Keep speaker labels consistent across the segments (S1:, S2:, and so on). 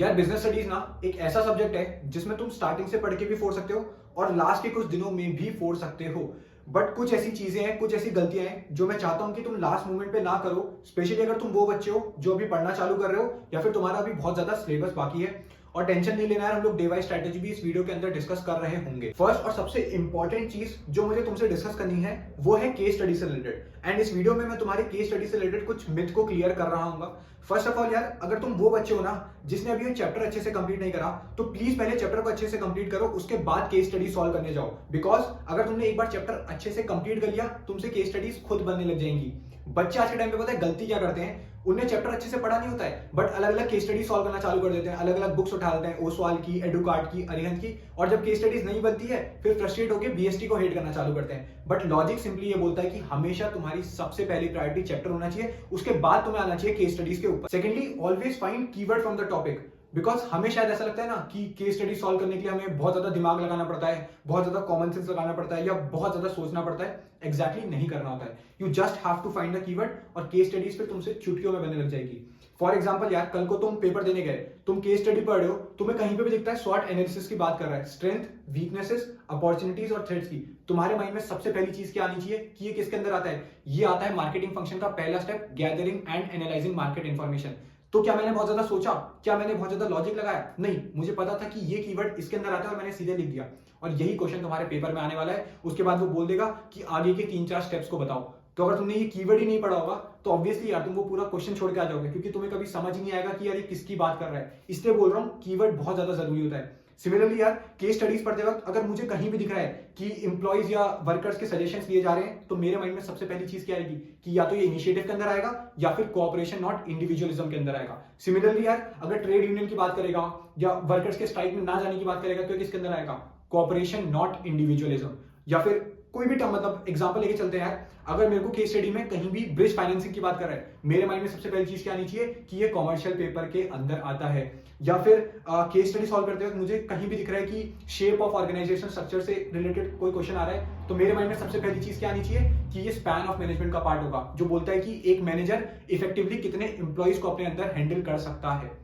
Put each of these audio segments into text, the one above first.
S1: यार business studies ना एक ऐसा सब्जेक्ट है जिसमें तुम स्टार्टिंग से पढ़ के भी फोड़ सकते हो और लास्ट के कुछ दिनों में भी फोड़ सकते हो। बट कुछ ऐसी चीजें हैं, कुछ ऐसी गलतियां हैं जो मैं चाहता हूं कि तुम लास्ट मोमेंट पे ना करो। स्पेशली अगर तुम वो बच्चे हो जो अभी पढ़ना चालू कर रहे हो या फिर तुम्हारा अभी बहुत ज्यादा सिलेबस बाकी है। और टेंशन नहीं लेना है, हम लोग डे वाइज स्ट्रैटेजी भी इस वीडियो के अंदर डिस्कस कर रहे होंगे। फर्स्ट और सबसे इंपॉर्टेंट चीज जो मुझे तुमसे डिस्कस करनी है वो है केस स्टडी से रिलेटेड। एंड इस वीडियो में मैं तुम्हारे केस स्टडी से रिलेटेड कुछ मिथ को क्लियर कर रहा हूँ। फर्स्ट ऑफ ऑल यार, अगर तुम वो बच्चे हो ना जिसने अभी ये चैप्टर अच्छे से कंप्लीट नहीं करा, तो प्लीज पहले चैप्टर को अच्छे से कंप्लीट करो, उसके बाद केस स्टडी सॉल्व करने जाओ। बिकॉज अगर तुमने एक बार चैप्टर अच्छे से कंप्लीट कर लिया, तुमसे केस स्टडीज खुद बनने लग जाएंगी। बच्चे आज के टाइम पे पता है गलती क्या करते हैं, उन्हें चैप्टर अच्छे से पढ़ा नहीं होता है बट अलग अलग केस स्टडी सॉल्व करना चालू कर देते हैं, अलग अलग बुक्स उठा लेते हैं, ओसवाल की, एडुकार्ड की, अरिहंत की। और जब केस स्टडीज नहीं बनती है फिर फ्रस्ट्रेट होकर बीएसटी को हेट करना चालू करते हैं। बट लॉजिक सिंपली ये बोलता है कि हमेशा तुम्हारी सबसे पहली प्रायोरिटी चैप्टर होना चाहिए, उसके बाद तुम्हें आना चाहिए केस स्टडीज के ऊपर। Secondly, always find keyword from the topic. Because हमें शायद ऐसा लगता है ना कि केस स्टडी सॉल्व करने के लिए हमें बहुत ज्यादा दिमाग लगाना पड़ता है, बहुत ज्यादा कॉमन सेंस लगाना पड़ता है या बहुत ज्यादा सोचना पड़ता है। एग्जैक्टली नहीं करना होता है। You just have to find the keyword और केस स्टडीज पे तुमसे चुटकियों में बनने लग जाएगी। फॉर एग्जाम्पल यार, कल को तुम पेपर देने गए, तुम केस स्टडी पढ़ रहे हो, तुम्हें कहीं पे भी दिखता है स्वॉट एनालिसिस की बात कर रहा है, स्ट्रेंथ, वीकनेसेस, अपॉर्चुनिटीज और थ्रेट्स की। तुम्हारे माइंड में सबसे पहली चीज क्या आनी चाहिए कि ये किसके अंदर आता है? ये आता है मार्केटिंग फंक्शन का पहला step, gathering and analysing market information. तो क्या मैंने बहुत ज्यादा सोचा? क्या मैंने बहुत ज्यादा लॉजिक लगाया? नहीं, मुझे पता था कि ये कीवर्ड इसके अंदर आता है और मैंने सीधे लिख दिया। और यही क्वेश्चन तुम्हारे पेपर में आने वाला है। उसके बाद वो बोल देगा कि आगे के 3-4 स्टेप्स को बताओ। तो अगर तुमने ये कीवर्ड ही नहीं पढ़ा होगा तो ऑब्वियसली यार तुम वो पूरा क्वेश्चन छोड़ के आ जाओगे, क्योंकि तुम्हें कभी समझ ही नहीं आएगा कि यार ये किसकी बात कर रहा है। इसलिए बोल रहा हूँ कीवर्ड बहुत ज्यादा जरूरी होता है। सिमिलरली यार, केस स्टडीज पढ़ते वक्त अगर मुझे कहीं भी दिख रहा है कि इंप्लॉइज या वर्कर्स के सजेशंस लिए जा रहे हैं, तो मेरे माइंड में सबसे पहली चीज क्या आएगी कि या तो ये इनिशिएटिव के अंदर आएगा या फिर कोऑपरेशन नॉट इंडिविजुअलिज्म के अंदर आएगा। सिमिलरली यार, अगर ट्रेड यूनियन की बात करेगा या वर्कर्स के स्ट्राइक में ना जाने की बात करेगा, तो किसके अंदर आएगा? Cooperation not individualism. या फिर कोई भी टर्म, मतलब एग्जांपल लेके चलते हैं यार, अगर मेरे को केस स्टडी में कहीं भी ब्रिज फाइनेंसिंग की बात कर रहा है, मेरे माइंड में सबसे पहली चीज क्या आनी चाहिए कि ये कॉमर्शियल पेपर के अंदर आता है। या फिर केस स्टडी सॉल्व करते वक्त मुझे कहीं भी दिख रहा है कि शेप ऑफ ऑर्गेनाइजेशन स्ट्रक्चर से रिलेटेड कोई क्वेश्चन आ रहा है, तो मेरे माइंड में सबसे पहली चीज क्या आनी चाहिए कि ये स्पैन ऑफ मैनेजमेंट का पार्ट होगा, जो बोलता है कि एक मैनेजर इफेक्टिवली कितने इंप्लॉइज को अपने अंदर हैंडल कर सकता है।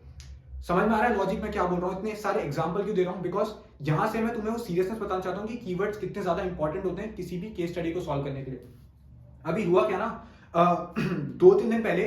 S1: समझ में आ रहा है लॉजिक में क्या बोल रहा हूं? इतने सारे एग्जांपल क्यों दे रहा हूं? बिकॉज यहां से मैं तुम्हें वो सीरियसनेस बताना चाहता हूं कि कीवर्ड्स कितने ज्यादा इंपॉर्टेंट होते हैं किसी भी केस स्टडी को सॉल्व करने के लिए। अभी हुआ क्या ना, 2-3 दिन पहले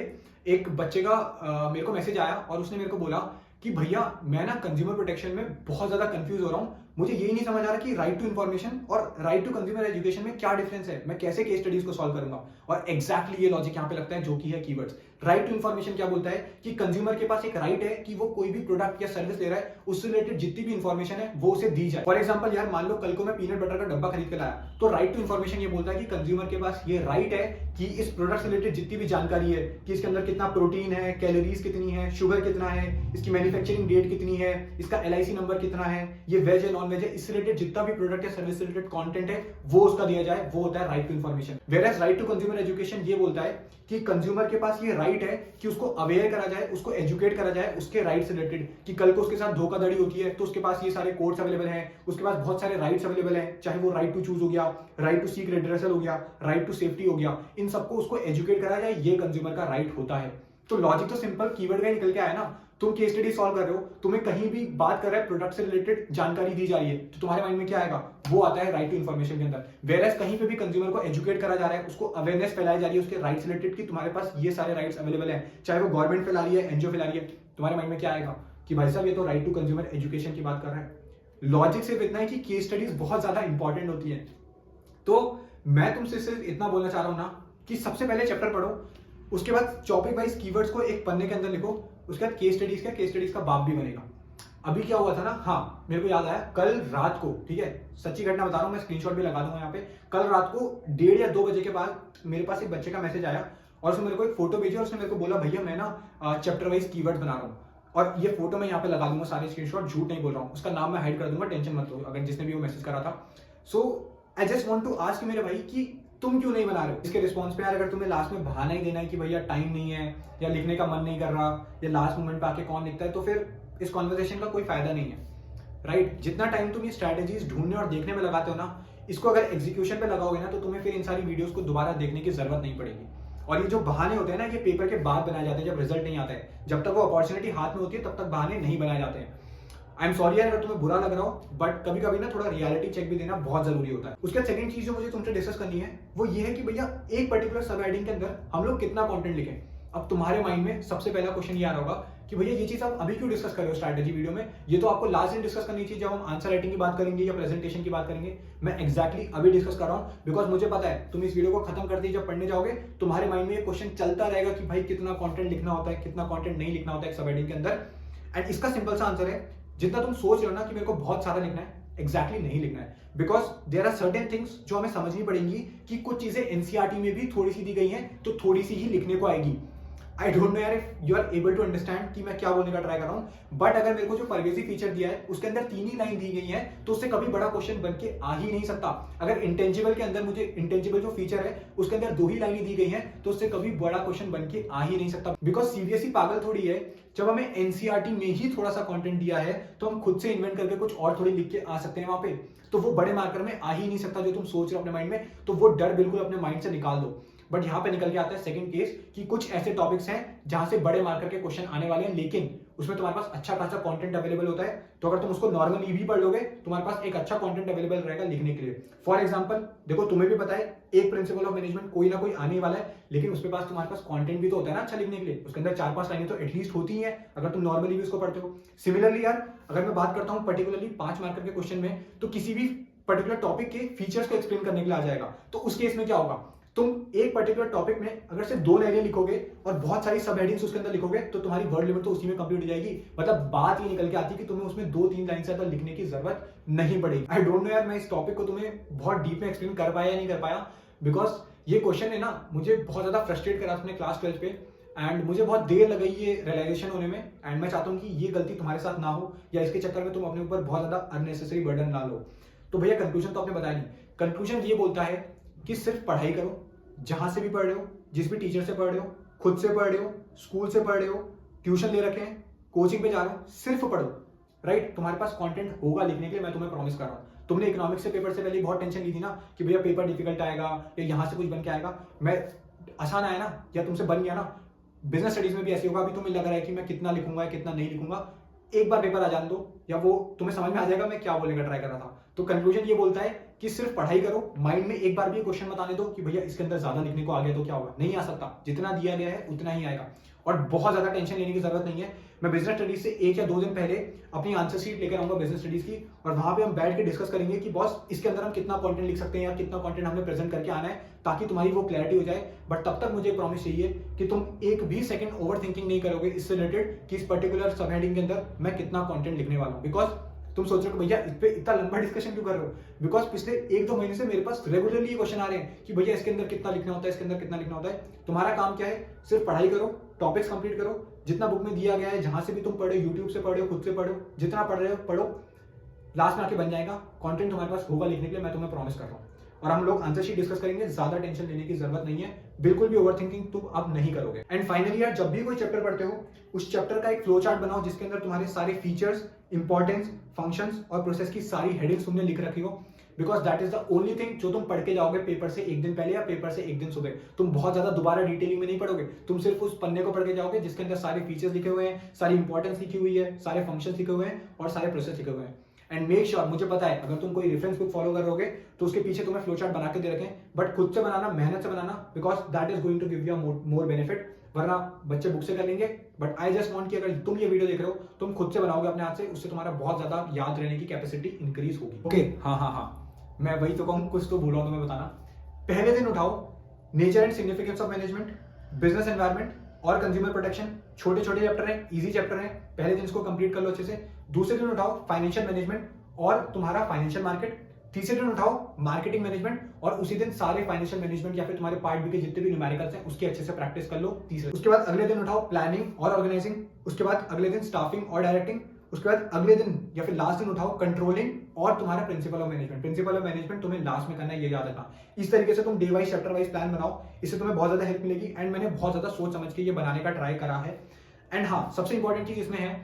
S1: एक बच्चे का मेरे को मैसेज आया और उसने मेरे को बोला कि भैया मैं ना कंज्यूमर प्रोटेक्शन में बहुत ज्यादा कंफ्यूज हो रहा हूं, मुझे यही नहीं समझ आ रहा कि राइट टू इन्फॉर्मेशन और राइट टू कंज्यूमर एजुकेशन में क्या डिफरेंस है, मैं कैसे केस स्टडीज को सॉल्व करूंगा। और एग्जैक्टली ये लॉजिक यहां पे लगता है, जो कि है कीवर्ड्स। राइट टू इन्फॉर्मेशन क्या बोलता है कि कंज्यूमर के पास एक राइट है कि वो कोई भी प्रोडक्ट या सर्विस ले रहा है, उससे रिलेटेड जितनी भी इंफॉर्मेशन है वो उसे दी जाए। फॉर एग्जांपल यार, मान लो कल को मैं पीनट बटर का डब्बा खरीद के लाया, तो राइट टू इन्फॉर्मेशन ये बोलता है कि कंज्यूमर के पास ये राइट है कि इस प्रोडक्ट से रिलेटेड जितनी भी जानकारी है कि इसके अंदर कितना प्रोटीन है, कैलोरीज कितनी है, शुगर कितना है, इसकी मैन्युफैक्चरिंग डेट कितनी है, इसका LIC नंबर कितना है, ये वेज है नॉन वेज है, इससे रिलेटेड जितना भी प्रोडक्ट या सर्विस से रिलेटेड कंटेंट है वो उसका दिया जाए, वो होता है right to information. Whereas right to consumer education ये बोलता है कि कंज्यूमर के पास ये राइट है कि उसको अवेयर करा जाए, उसको एजुकेट करा जाए उसके राइट से रिलेटेड, कि कल को उसके साथ धोखाधड़ी होती है तो उसके पास ये सारे कोड्स अवेलेबल हैं, उसके पास बहुत सारे राइट्स अवेलेबल हैं, चाहे वो राइट टू चूज हो गया, राइट टू सीक रिड्रेसल हो गया, राइट टू सेफ्टी हो गया, इन सबको उसको एजुकेट करा जाए, ये कंज्यूमर का राइट होता है। तो लॉजिक तो सिंपल कीवर्ड का ही निकल के आया ना। तुम केस स्टडी सॉल्व कर रहे हो, तुम्हें कहीं भी बात कर रहा है प्रोडक्ट से रिलेटेड जानकारी दी जा रही है, तो तुम्हारे माइंड में क्या आएगा? वो आता है राइट टू इन्फॉर्मेशन के अंदर। वेयरएज कहीं पे भी कंज्यूमर को एजुकेट करा जा रहा है, उसको अवेयरनेस फैलाई जा रही है उसके राइट्स रिलेटेड कि तुम्हारे पास ये सारे राइट्स अवेलेबल हैं, चाहे वो गवर्नमेंट फैला रही है, एनजीओ फैला रही है, तुम्हारे माइंड में क्या आएगा कि भाई साहब ये तो राइट टू कंज्यूमर एजुकेशन की बात कर रहा है। लॉजिक सिर्फ इतना है कि केस स्टडीज बहुत ज्यादा इंपॉर्टेंट होती है। तो मैं तुमसे सिर्फ इतना बोलना चाह रहा हूं ना कि सबसे पहले चैप्टर पढ़ो, उसके बाद टॉपिक वाइज कीवर्ड्स को एक पन्ने के अंदर लिखो, उसके बाद केस स्टडीज का बाप भी बनेगा। अभी क्या हुआ था ना, हाँ मेरे को याद आया, कल रात को, ठीक है सच्ची घटना बता रहा हूँ, मैं स्क्रीनशॉट भी लगा दूंगा यहाँ पे। कल रात को 1:30 या 2 बजे के बाद मेरे पास एक बच्चे का मैसेज आया और उसने मेरे को एक फोटो भेजी और उसने मेरे को बोला भैया मैं ना चैप्टर वाइज कीवर्ड बना रहा हूँ। और ये फोटो मैं यहाँ पे लगा दूंगा सारे स्क्रीनशॉट, झूठ नहीं बोल रहा हूँ, उसका नाम मैं हाइड कर दूंगा, टेंशन मत लो अगर जिसने भी वो मैसेज करा था। So I just want to ask मेरे भाई कि तुम क्यों नहीं बना रहे हो? इसके रिस्पॉन्स पे यार अगर तुम्हें लास्ट में बहाना ही देना है कि भैया टाइम नहीं है या लिखने का मन नहीं कर रहा या लास्ट मोमेंट पे आके कौन लिखता है, तो फिर इस कॉन्वर्सेशन का कोई फायदा नहीं है, राइट? जितना टाइम तुम ये स्ट्रैटेजीज ढूंढने और देखने में लगाते हो ना, इसको अगर एग्जीक्यूशन पे लगाओगे ना तो तुम्हें फिर इन सारी वीडियोस को दोबारा देखने की जरूरत नहीं पड़ेगी। और ये जो बहाने होते हैं ना, ये पेपर के बाद बनाए जाते हैं जब रिजल्ट नहीं आता है। जब तक वो अपॉर्चुनिटी हाथ में होती है तब तक बहाने नहीं बनाए जाते हैं। आई एम सॉरी अगर तुम्हें बुरा लग रहा हो, बट कभी कभी ना थोड़ा रियलिटी चेक भी देना बहुत जरूरी होता है। उसके बाद सेकंड चीज जो मुझे तुमसे डिस्कस करनी है वो ये है कि भैया एक पर्टिकुलर सब हेडिंग के अंदर हम लोग कितना कंटेंट लिखें। अब तुम्हारे माइंड में सबसे पहला क्वेश्चन ये आ रहा होगा कि भैया ये चीज आप अभी क्यों डिस्कस कर रहे हो स्ट्रैटेजी वीडियो में, ये तो आपको लास्ट दिन डिस्कस करनी चाहिए जब हम आंसर राइटिंग की बात करेंगे या प्रेजेंटेशन की बात करेंगे। मैं एक्जैक्टली अभी डिस्कस कर रहा हूं बिकॉज मुझे पता है तुम इस वीडियो को खत्म करते ही जब पढ़ने जाओगे तुम्हारे माइंड में ये क्वेश्चन चलता रहेगा कि भाई कितना कंटेंट लिखना होता है, कितना कंटेंट नहीं लिखना होता है सब हेडिंग के अंदर। एंड इसका सिंपल सा आंसर है, जितना तुम सोच रहे हो ना कि मेरे को बहुत सारा लिखना है, एग्जैक्टली नहीं लिखना है। Because there are certain things जो हमें समझनी पड़ेंगी कि कुछ चीजें एनसीईआरटी में भी थोड़ी सी दी गई हैं तो थोड़ी सी ही लिखने को आएगी। आई डोंट नो यार if you are able to understand कि मैं क्या बोलने का ट्राई कर रहा हूं, बट अगर मेरे को जो परवेजी फीचर दिया है उसके अंदर 3 ही लाइन दी गई है तो उससे कभी बड़ा क्वेश्चन बन के आ ही नहीं सकता। अगर इंटेंजिबल के अंदर मुझे इंटेंजिबल जो फीचर है उसके अंदर 2 ही लाइनें दी गई हैं तो उससे कभी बड़ा क्वेश्चन बन के आ ही नहीं सकता। बिकॉज सीबीएसई पागल थोड़ी है, जब हमें एनसीईआरटी में ही थोड़ा सा कंटेंट दिया है तो हम खुद से इन्वेंट करके कुछ और थोड़ी लिख के आ सकते हैं वहां पे, तो वो बड़े मार्कर में आ ही नहीं सकता जो तुम सोच रहे हो अपने माइंड में। तो वो डर बिल्कुल अपने माइंड से निकाल दो। बट यहां पे निकल के आता है सेकंड केस कि कुछ ऐसे टॉपिक्स हैं जहां से बड़े मार्कर के क्वेश्चन आने वाले हैं, लेकिन उसमें तुम्हारे पास अच्छा खासा कंटेंट अवेलेबल होता है। तो अगर तुम उसको नॉर्मली भी पढ़ लोगे तुम्हारे पास एक अच्छा कंटेंट अवेलेबल रहेगा लिखने के लिए। फॉर एग्जांपल देखो, तुम्हें भी पता है एक प्रिंसिपल ऑफ मैनेजमेंट कोई ना कोई आने वाला है, लेकिन उसके पास तुम्हारे पास कंटेंट भी तो होता है ना अच्छा लिखने के लिए। उसके अंदर 4-5 लाइनें तो एटलीस्ट होती ही है अगर तुम नॉर्मली भी उसको पढ़ते हो। सिमिलरली यार अगर मैं बात करता हूं पर्टिकुलरली 5 मार्कर के क्वेश्चन में, तो किसी भी पर्टिकुलर टॉपिक के फीचर्स को एक्सप्लेन करने के लिए आ जाएगा। तो उस केस में क्या होगा, तुम एक पर्टिकुलर टॉपिक में अगर सिर्फ 2 लाइनें लिखोगे और बहुत सारी सब हेडिंग्स उसके अंदर लिखोगे तो तुम्हारी वर्ड लिमिट तो उसी में कंप्लीट हो जाएगी। मतलब बात ये निकल के आती है कि तुम्हें उसमें 2-3 लाइन से ज्यादा लिखने की जरूरत नहीं पड़ेगी। आई डोंट नो यार मैं इस टॉपिक को तुम्हें बहुत डीप में एक्सप्लेन कर पाया या नहीं कर पाया, बिकॉज ये क्वेश्चन है ना मुझे बहुत ज्यादा फ्रस्ट्रेट करा अपने क्लास 12 पे, एंड मुझे बहुत देर लग गई ये रियलाइजेशन होने में। एंड मैं चाहता हूँ कि ये गलती तुम्हारे साथ ना हो या इसके चक्कर में तुम अपने ऊपर बहुत ज्यादा अननेसेसरी बर्डन ना लो। तो भैया कंक्लूजन तो आपने बताया नहीं। कंक्लूजन ये बोलता है कि सिर्फ पढ़ाई करो, जहां से भी पढ़ रहे हो, जिस भी टीचर से पढ़ रहे हो, खुद से पढ़ रहे हो, स्कूल से पढ़ रहे हो, ट्यूशन ले रखे हैं, कोचिंग पे जा रहे हो, सिर्फ पढ़ो। राइट, तुम्हारे पास कंटेंट होगा लिखने के लिए, मैं तुम्हें प्रॉमिस कर रहा हूं। तुमने इकोनॉमिक्स से पेपर से पहले बहुत टेंशन ली थी ना कि भैया पेपर डिफिकल्ट आएगा या यहां से कुछ बन के आएगा। मैं आसान आया ना या तुमसे बन गया ना। बिजनेस स्टडीज में भी ऐसे होगा। अभी तुम्हें लग रहा है कि मैं कितना लिखूंगा या कितना नहीं लिखूंगा, एक बार पेपर आ जाने दो या वो तुम्हें समझ में आ जाएगा मैं क्या बोलने का ट्राई कर रहा था। तो कंक्लूजन ये बोलता है कि सिर्फ पढ़ाई करो, माइंड में एक बार भी क्वेश्चन मत आने दो कि भैया इसके अंदर ज्यादा लिखने को आ गया तो क्या होगा। नहीं आ सकता, जितना दिया गया है उतना ही आएगा और बहुत ज्यादा टेंशन लेने की जरूरत नहीं है। मैं बिजनेस स्टडीज से 1 या 2 दिन पहले अपनी आंसर शीट लेकर आऊंगा बिजनेस स्टडीज की, और वहां पे हम बैठ के डिस्कस करेंगे कि बॉस इसके अंदर हम कितना कंटेंट लिख सकते हैं या कितना कंटेंट हमने प्रेजेंट करके आना है, ताकि तुम्हारी वो क्लैरिटी हो जाए। बट तब तक मुझे प्रॉमिस चाहिए कि तुम एक भी सेकंड ओवर थिंकिंग नहीं करोगे इससे रिलेटेड कि इस पर्टिकुलर सब हेडिंग के अंदर मैं कितना कंटेंट लिखने वाला हूं। बिकॉज तुम सोच रहे हो भैया इस पे इतना लंबा डिस्कशन क्यों कर रहे हो, बिकॉज पिछले 1-2 महीने से मेरे पास रेगुलरली क्वेश्चन आ रहे हैं कि भैया इसके अंदर कितना लिखना होता है, इसके अंदर कितना लिखना होता है। तुम्हारा काम क्या है, सिर्फ पढ़ाई करो, टॉपिक्स कंप्लीट करो, जितना बुक में दिया गया है, जहां से भी तुम पढ़ो, यूट्यूब से पढ़ो, खुद से पढ़ो, जितना पढ़ रहे हो पढ़ो, लास्ट में आके बन जाएगा कंटेंट तुम्हारे पास होगा लिखने के लिए, मैं तुम्हें प्रॉमिस कर रहा हूं। और हम लोग आंसर शीट डिस्कस करेंगे, ज्यादा टेंशन लेने की जरूरत नहीं है, बिल्कुल भी ओवरथिंकिंग तुम अब नहीं करोगे। एंड फाइनली यार जब भी कोई चैप्टर पढ़ते हो उस चैप्टर का एक फ्लो चार्ट बनाओ जिसके अंदर तुम्हारे सारे फीचर्स, इंपॉर्टेंस, फंक्शंस और प्रोसेस की सारी हेडिंग्स तुमने लिख रखी हो। Because that is the only thing जो तुम पढ़ के जाओगे पेपर से 1 दिन पहले या पेपर से 1 दिन सुबह। तुम बहुत ज्यादा दोबारा डिटेलिंग में नहीं पढ़ोगे, तुम सिर्फ उस पन्ने को पढ़ के जाओगे जिसके अंदर सारे फीचर्स लिखे हुए हैं, सारी इंपॉर्टेंस लिखी हुई है, सारे फंक्शंस लिखे हुए हैं और सारे प्रोसेस लिखे हुए हैं। एंड मेक श्योर, मुझे पता है अगर तुम कोई रेफरेंस बुक फॉलो कर रहोगे तो उसके पीछे तुम्हें फ्लो चार्ट बना के दे रखें, बट खुद से बनाना, मेहनत से बनाना, because that is going to give you more benefit. वरना बच्चे बुक से कर लेंगे, बट आई जस्ट वांट कि अगर तुम ये वीडियो देख रहे हो तुम खुद से बनाओगे अपने हाथ से, उससे तुम्हारा बहुत ज्यादा याद रहने की कैपेसिटी इंक्रीज होगी। ओके, हाँ, मैं वही तो कहूँ, कुछ तो भूला तुम्हें बताना। पहले दिन उठाओ nature and significance of management, business environment और कंज्यूमर प्रोटेक्शन। छोटे छोटे चैप्टर हैं, इजी चैप्टर हैं, पहले दिन इसको कंप्लीट कर लो अच्छे से। दूसरे दिन उठाओ फाइनेंशियल मैनेजमेंट और तुम्हारा फाइनेंशियल मार्केट। तीसरे दिन उठाओ मार्केटिंग मैनेजमेंट और उसी दिन सारे फाइनेंशियल मैनेजमेंट या फिर तुम्हारे पार्ट बी के जितने भी न्यूमेरिकल्स हैं उसकी अच्छे से प्रैक्टिस कर लो तीसरे। उसके बाद अगले दिन उठाओ प्लानिंग और ऑर्गेनाइजिंग। उसके बाद अगले दिन स्टाफिंग और डायरेक्टिंग। उसके बाद अगले दिन या फिर लास्ट दिन उठाओ कंट्रोलिंग और तुम्हारा principle of management. Principle of management तुम्हें लास्ट में करना है, ये याद रखना। इस तरीके से तुम day wise chapter wise plan बनाओ, इससे तुम्हें बहुत ज्यादा हेल्प मिलेगी। एंड मैंने बहुत ज्यादा सोच समझ के ये बनाने का ट्राई करा है। एंड हाँ, सबसे इंपॉर्टेंट चीज इसमें है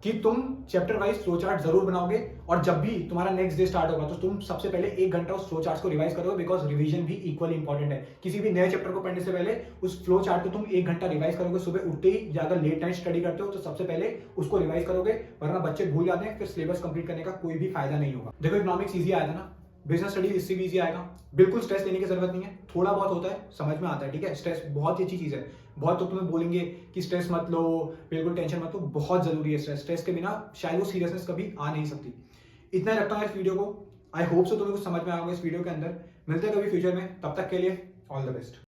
S1: कि तुम चैप्टर वाइज फ्लो चार्ट जरूर बनाओगे, और जब भी तुम्हारा नेक्स्ट डे स्टार्ट होगा तो तुम सबसे पहले 1 घंटा उस फ्लो चार्ट को रिवाइज करोगे, बिकॉज रिवीजन भी इक्वली इंपॉर्टेंट है। किसी भी नए चैप्टर को पढ़ने से पहले उस फ्लो चार्ट को तुम 1 घंटा रिवाइज करोगे सुबह उठते ही, या अगर लेट नाइट स्टडी करते हो तो सबसे पहले उसको रिवाइज करोगे, वरना बच्चे भूल जाते हैं, फिर सिलेबस कंप्लीट करने का कोई भी फायदा नहीं होगा। देखो इकोनॉमिक्स ईजी आया था ना, बिजनेस स्टडीज इससे भी ईजी आएगा। बिल्कुल स्ट्रेस लेने की जरूरत नहीं है, थोड़ा बहुत होता है, समझ में आता है, ठीक है। स्ट्रेस बहुत ही अच्छी चीज है। बहुत तो तुम्हें बोलेंगे कि स्ट्रेस मत लो, बिल्कुल टेंशन मत लो, बहुत जरूरी है स्ट्रेस। स्ट्रेस के बिना शायद वो सीरियसनेस कभी आ नहीं सकती। इतना ही रखता हूँ इस वीडियो को। आई होप सो तुम्हें कुछ समझ में आएगा इस वीडियो के अंदर। मिलते हैं कभी फ्यूचर में, तब तक के लिए ऑल द बेस्ट।